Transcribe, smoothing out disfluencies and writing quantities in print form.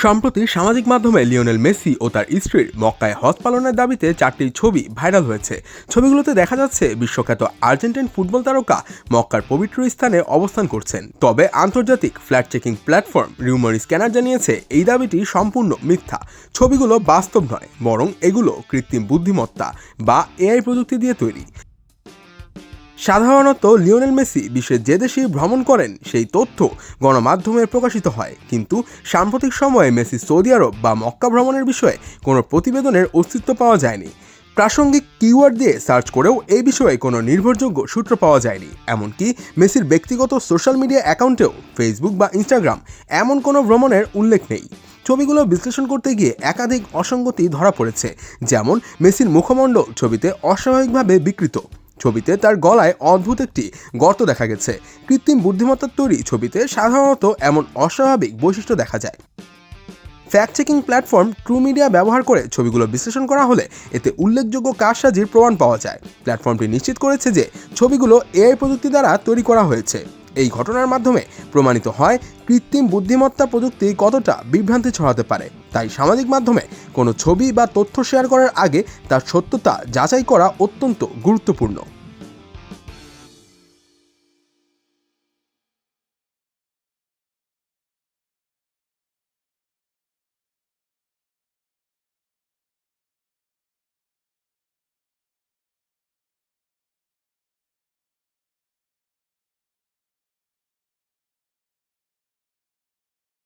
সম্প্রতি সামাজিক মাধ্যমে লিওনেল মেসি ও তার স্ত্রীর মক্কায় হজ পালনের দাবিতে 4টি ছবি ভাইরাল হয়েছে। ছবিগুলোতে দেখা যাচ্ছে বিশ্বখ্যাত আর্জেন্টাইন ফুটবল তারকা মক্কার পবিত্র স্থানে অবস্থান করছেন। তবে আন্তর্জাতিক flat checking platform rumour scanner জানিয়েছে এই দাবিটি সম্পূর্ণ মিথ্যা। ছবিগুলো বাস্তব নয়, বরং এগুলো কৃত্রিম বুদ্ধিমত্তা বা এআই প্রযুক্তি দিয়ে তৈরি। সাধারণত লিওনেল মেসি বিশ্বের যে দেশে ভ্রমণ করেন সেই তথ্য গণমাধ্যমে প্রকাশিত হয়, কিন্তু সাম্প্রতিক সময়ে মেসি সৌদি আরব বা মক্কা ভ্রমণের বিষয়ে কোনো প্রতিবেদনের অস্তিত্ব পাওয়া যায়নি। প্রাসঙ্গিক কিওয়ার্ড দিয়ে সার্চ করেও এই বিষয়ে কোনো নির্ভরযোগ্য সূত্র পাওয়া যায়নি। এমনকি মেসির ব্যক্তিগত সোশ্যাল মিডিয়া অ্যাকাউন্টেও ফেসবুক বা ইনস্টাগ্রাম এমন কোনো ভ্রমণের উল্লেখ নেই। ছবিগুলো বিশ্লেষণ করতে গিয়ে একাধিক অসঙ্গতি ধরা পড়েছে, যেমন মেসির মুখমণ্ডল ছবিতে অস্বাভাবিকভাবে বিকৃত, ছবিতে তার গলায় অদ্ভুত একটি গর্ত দেখা গেছে। কৃত্রিম বুদ্ধিমত্তার তৈরি ছবিতে সাধারণত এমন অস্বাভাবিক বৈশিষ্ট্য দেখা যায়। Fact checking platform true media ব্যবহার করে ছবিগুলো বিশ্লেষণ করা হলে এতে উল্লেখযোগ্য কারসাজির প্রমাণ পাওয়া যায়। প্ল্যাটফর্মটি নিশ্চিত করেছে যে ছবিগুলো এআই প্রযুক্তি দ্বারা তৈরি করা হয়েছে। এই ঘটনার মাধ্যমে প্রমাণিত হয় কৃত্রিম বুদ্ধিমত্তা প্রযুক্তি কতটা বিভ্রান্তি ছড়াতে পারে। তাই সামাজিক মাধ্যমে কোনো ছবি বা তথ্য শেয়ার করার আগে তার সত্যতা যাচাই করা অত্যন্ত গুরুত্বপূর্ণ।